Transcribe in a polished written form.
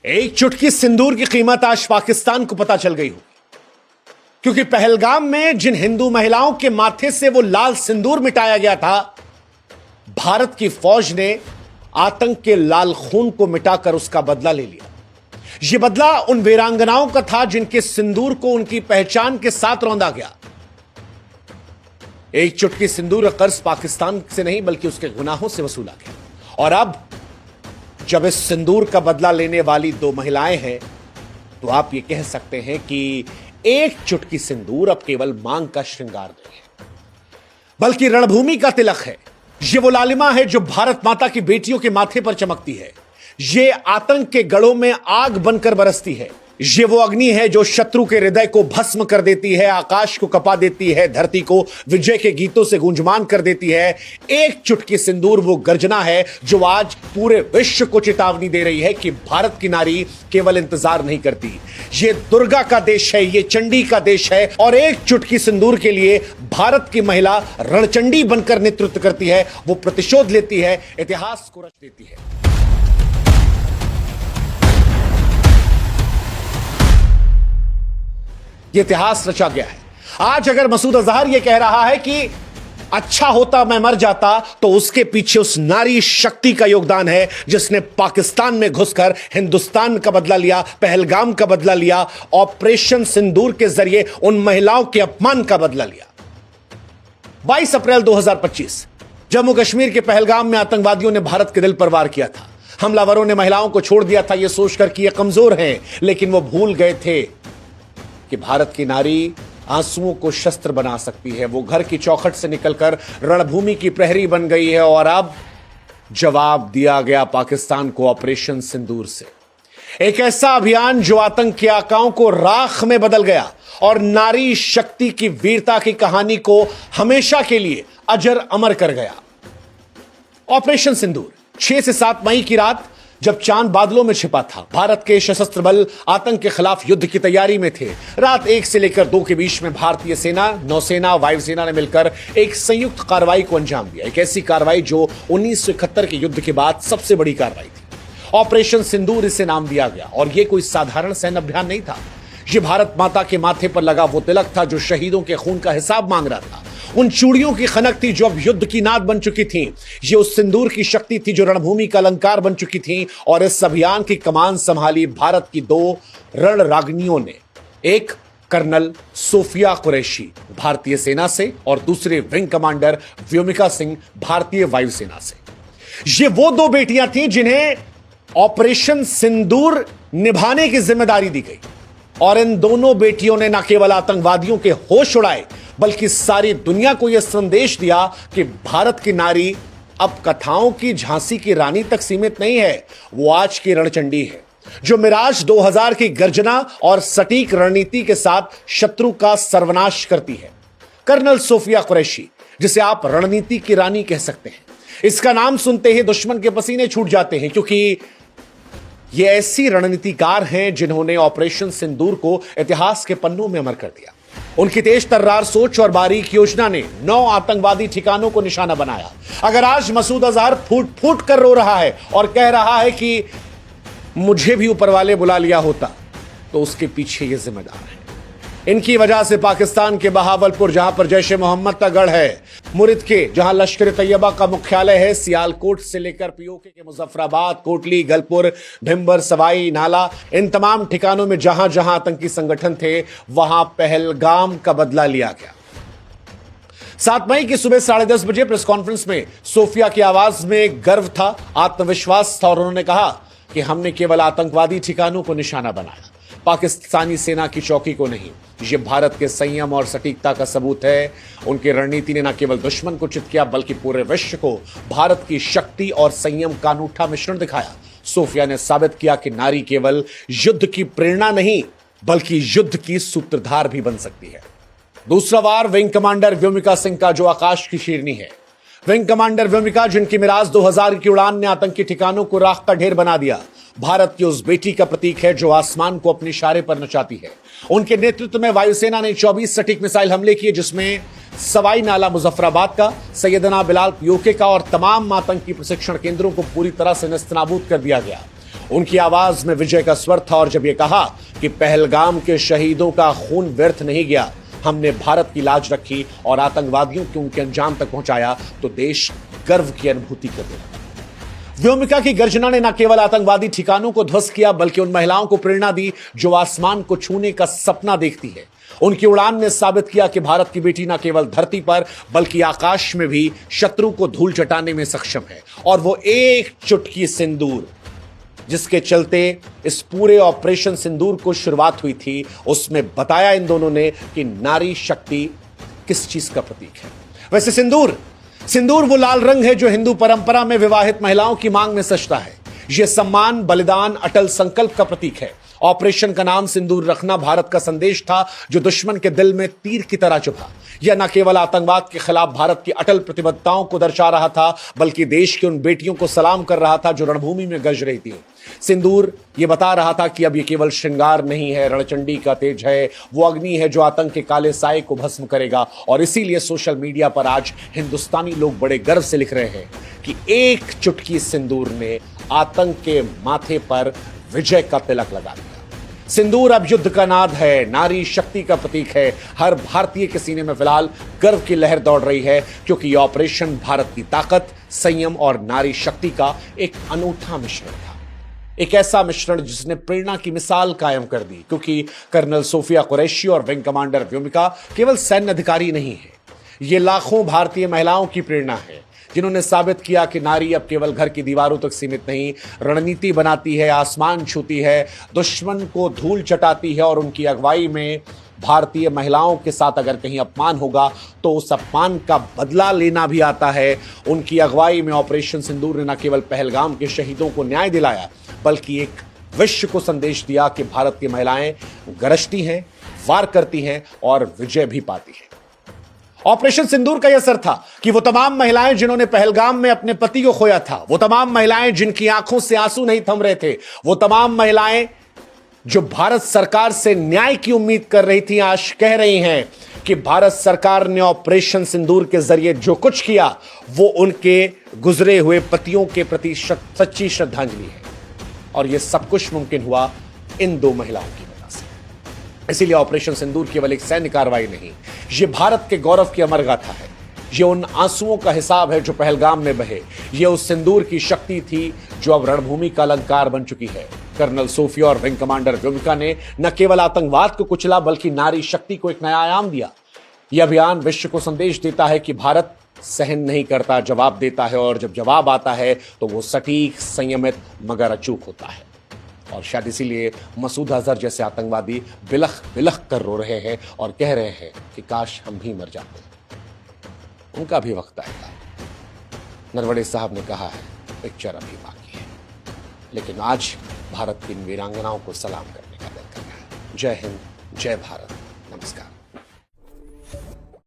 एक चुटकी सिंदूर की कीमत आज पाकिस्तान को पता चल गई हो, क्योंकि पहलगाम में जिन हिंदू महिलाओं के माथे से वो लाल सिंदूर मिटाया गया था, भारत की फौज ने आतंक के लाल खून को मिटाकर उसका बदला ले लिया। यह बदला उन वीरांगनाओं का था जिनके सिंदूर को उनकी पहचान के साथ रौंदा गया। एक चुटकी सिंदूर का कर्ज पाकिस्तान से नहीं बल्कि उसके गुनाहों से वसूला गया। और अब जब इस सिंदूर का बदला लेने वाली दो महिलाएं हैं, तो आप ये कह सकते हैं कि एक चुटकी सिंदूर अब केवल मांग का श्रृंगार नहीं है, बल्कि रणभूमि का तिलक है। ये वो लालिमा है जो भारत माता की बेटियों के माथे पर चमकती है। ये आतंक के गढ़ों में आग बनकर बरसती है। ये वो अग्नि है जो शत्रु के हृदय को भस्म कर देती है, आकाश को कपा देती है, धरती को विजय के गीतों से गूंजमान कर देती है। एक चुटकी सिंदूर वो गर्जना है जो आज पूरे विश्व को चेतावनी दे रही है कि भारत की नारी केवल इंतजार नहीं करती। ये दुर्गा का देश है, ये चंडी का देश है, और एक चुटकी सिंदूर के लिए भारत की महिला रणचंडी बनकर नेतृत्व करती है। वो प्रतिशोध लेती है, इतिहास को रच देती है। यह इतिहास रचा गया है। आज अगर मसूद अजहर यह कह रहा है कि अच्छा होता मैं मर जाता, तो उसके पीछे उस नारी शक्ति का योगदान है जिसने पाकिस्तान में घुसकर हिंदुस्तान का बदला लिया, पहलगाम का बदला लिया, ऑपरेशन सिंदूर के जरिए उन महिलाओं के अपमान का बदला लिया। 22 अप्रैल 2025 जम्मू कश्मीर के पहलगाम में आतंकवादियों ने भारत के दिल पर वार किया था। हमलावरों ने महिलाओं को छोड़ दिया था यह सोचकर कि यह कमजोर हैं, लेकिन वो भूल गए थे कि भारत की नारी आंसुओं को शस्त्र बना सकती है। वो घर की चौखट से निकलकर रणभूमि की प्रहरी बन गई है, और अब जवाब दिया गया पाकिस्तान को ऑपरेशन सिंदूर से। एक ऐसा अभियान जो आतंक के आकाओं को राख में बदल गया और नारी शक्ति की वीरता की कहानी को हमेशा के लिए अजर अमर कर गया। ऑपरेशन सिंदूर 6 से 7 मई की रात, जब चांद बादलों में छिपा था, भारत के सशस्त्र बल आतंक के खिलाफ युद्ध की तैयारी में थे। रात 1 से लेकर 2 के बीच में भारतीय सेना, नौसेना, वायुसेना ने मिलकर एक संयुक्त कार्रवाई को अंजाम दिया। एक ऐसी कार्रवाई जो 1971 के युद्ध के बाद सबसे बड़ी कार्रवाई थी। ऑपरेशन सिंदूर इसे नाम दिया गया, और यह कोई साधारण सैन्य अभियान नहीं था। यह भारत माता के माथे पर लगा वो तिलक था जो शहीदों के खून का हिसाब मांग रहा था। उन चूड़ियों की खनक थी जो अब युद्ध की नाद बन चुकी थी। ये उस सिंदूर की शक्ति थी जो रणभूमि का अलंकार बन चुकी थी। और इस अभियान की कमान संभाली भारत की 2 रणरागिनियों ने। एक कर्नल सोफिया कुरैशी भारतीय सेना से, और दूसरे विंग कमांडर व्योमिका सिंह भारतीय वायुसेना से। ये वो 2 बेटियां थीं जिन्हें ऑपरेशन सिंदूर निभाने की जिम्मेदारी दी गई। और इन दोनों बेटियों ने न केवल आतंकवादियों के होश उड़ाए, बल्कि सारी दुनिया को यह संदेश दिया कि भारत की नारी अब कथाओं की झांसी की रानी तक सीमित नहीं है, वो आज की रणचंडी है, जो मिराज 2000 की गर्जना और सटीक रणनीति के साथ शत्रु का सर्वनाश करती है। कर्नल सोफिया कुरैशी, जिसे आप रणनीति की रानी कह सकते हैं, इसका नाम सुनते ही दुश्मन के पसीने छूट जाते हैं, क्योंकि ये ऐसी रणनीतिकार हैं जिन्होंने ऑपरेशन सिंदूर को इतिहास के पन्नों में अमर कर दिया। उनकी तेज तर्रार सोच और बारीक योजना ने 9 आतंकवादी ठिकानों को निशाना बनाया। अगर आज मसूद अजहर फूट फूट कर रो रहा है और कह रहा है कि मुझे भी ऊपर वाले बुला लिया होता, तो उसके पीछे ये जिम्मेदार है। इनकी वजह से पाकिस्तान के बहावलपुर, जहां पर जैश ए मोहम्मद का गढ़ है, मुरिद के जहां लश्कर तैयबा का मुख्यालय है, सियालकोट से लेकर पीओके के मुजफ्फराबाद, कोटली, गलपुर, भिंबर, सवाई, नाला, इन तमाम ठिकानों में जहां जहां आतंकी संगठन थे, वहां पहलगाम का बदला लिया गया। 7 मई की सुबह 10:30 बजे प्रेस कॉन्फ्रेंस में सोफिया की आवाज में गर्व था, आत्मविश्वास था, और उन्होंने कहा कि हमने केवल आतंकवादी ठिकानों को निशाना बनाया, पाकिस्तानी सेना की चौकी को नहीं। यह भारत के संयम और सटीकता का सबूत है। उनकी रणनीति ने न केवल दुश्मन को चित किया, बल्कि पूरे विश्व को भारत की शक्ति और संयम का अनूठा मिश्रण दिखाया। सोफिया ने साबित किया कि नारी केवल युद्ध की प्रेरणा नहीं, बल्कि युद्ध की सूत्रधार भी बन सकती है। दूसरा वार विंग कमांडर व्योमिका सिंह का, जो आकाश की शेरनी है। विंग कमांडर व्योमिका, जिनकी मिराज 2000 की उड़ान ने आतंकी ठिकानों को राख का ढेर बना दिया, भारत की उस बेटी का प्रतीक है जो आसमान को अपने इशारे पर नचाती है। उनके नेतृत्व में वायुसेना ने 24 सटीक मिसाइल हमले किए, जिसमें सवाई नाला मुजफ्फराबाद का, सैयदना बिलाल पीओके का और तमाम आतंकी प्रशिक्षण केंद्रों को पूरी तरह से नेस्तनाबूद कर दिया गया। उनकी आवाज में विजय का स्वर था और जब यह कहा कि पहलगाम के शहीदों का खून व्यर्थ नहीं गया, हमने भारत की लाज रखी और आतंकवादियों को उनके अंजाम तक पहुंचाया, तो देश गर्व की अनुभूति करने लगा। व्योमिका की गर्जना ने न केवल आतंकवादी ठिकानों को ध्वस्त किया, बल्कि उन महिलाओं को प्रेरणा दी जो आसमान को छूने का सपना देखती है। उनकी उड़ान ने साबित किया कि भारत की बेटी न केवल धरती पर बल्कि आकाश में भी शत्रु को धूल चटाने में सक्षम है। और वो एक चुटकी सिंदूर जिसके चलते इस पूरे ऑपरेशन सिंदूर को शुरुआत हुई थी, उसमें बताया इन दोनों ने कि नारी शक्ति किस चीज का प्रतीक है। वैसे सिंदूर वो लाल रंग है जो हिंदू परंपरा में विवाहित महिलाओं की मांग में सजता है। यह सम्मान, बलिदान, अटल संकल्प का प्रतीक है। ऑपरेशन का नाम सिंदूर रखना भारत का संदेश था जो दुश्मन के दिल में तीर की तरह चुभा। यह न केवल आतंकवाद के खिलाफ भारत की अटल प्रतिबद्धताओं को दर्शा रहा था, बल्कि देश की उन बेटियों को सलाम कर रहा था जो रणभूमि में गज रही थी। सिंदूर यह बता रहा था कि अब यह केवल श्रृंगार नहीं है, रणचंडी का तेज है, वो अग्नि है जो आतंक के काले साए को भस्म करेगा। और इसीलिए सोशल मीडिया पर आज हिंदुस्तानी लोग बड़े गर्व से लिख रहे हैं कि एक चुटकी सिंदूर ने आतंक के माथे पर विजय का तिलक लगा दिया। सिंदूर अब युद्ध का नाद है, नारी शक्ति का प्रतीक है। हर भारतीय के सीने में फिलहाल गर्व की लहर दौड़ रही है, क्योंकि यह ऑपरेशन भारत की ताकत, संयम और नारी शक्ति का एक अनूठा मिश्रण था। एक ऐसा मिश्रण जिसने प्रेरणा की मिसाल कायम कर दी, क्योंकि कर्नल सोफिया कुरैशी और विंग कमांडर व्योमिका केवल सैन्य अधिकारी नहीं है, ये लाखों भारतीय महिलाओं की प्रेरणा है जिन्होंने साबित किया कि नारी अब केवल घर की दीवारों तक सीमित नहीं, रणनीति बनाती है, आसमान छूती है, दुश्मन को धूल चटाती है। और उनकी अगुवाई में भारतीय महिलाओं के साथ अगर कहीं अपमान होगा तो उस अपमान का बदला लेना भी आता है। उनकी अगुवाई में ऑपरेशन सिंदूर ने न केवल पहलगाम के शहीदों को न्याय दिलाया, बल्कि एक विश्व को संदेश दिया कि भारत की महिलाएं गरजती हैं, वार करती हैं और विजय भी पाती हैं। ऑपरेशन सिंदूर का यह असर था कि वो तमाम महिलाएं जिन्होंने पहलगाम में अपने पति को खोया था, वो तमाम महिलाएं जिनकी आंखों से आंसू नहीं थम रहे थे, वो तमाम महिलाएं जो भारत सरकार से न्याय की उम्मीद कर रही थी, आज कह रही हैं कि भारत सरकार ने ऑपरेशन सिंदूर के जरिए जो कुछ किया वो उनके गुजरे हुए पतियों के प्रति सच्ची श्रद्धांजलि है। और यह सब कुछ मुमकिन हुआ इन दो महिलाओं की वजह से। इसीलिए ऑपरेशन सिंदूर केवल एक सैन्य कार्रवाई नहीं, ये भारत के गौरव की अमर गाथा है। ये उन आंसुओं का हिसाब है जो पहलगाम में बहे। ये उस सिंदूर की शक्ति थी जो अब रणभूमि का अलंकार बन चुकी है। कर्नल सोफिया और विंग कमांडर व्योमिका ने न केवल आतंकवाद को कुचला, बल्कि नारी शक्ति को एक नया आयाम दिया। यह अभियान विश्व को संदेश देता है कि भारत सहन नहीं करता, जवाब देता है। और जब जवाब आता है तो वो सटीक, संयमित मगर अचूक होता है। और शायद इसीलिए मसूद अजहर जैसे आतंकवादी बिलख बिलख कर रो रहे हैं और कह रहे हैं कि काश हम भी मर जाते। उनका भी वक्त आएगा। नरवणे साहब ने कहा है पिक्चर अभी बाकी है, लेकिन आज भारत की वीरांगनाओं को सलाम करने का दिन कर रहा है। जय हिंद, जय भारत, नमस्कार।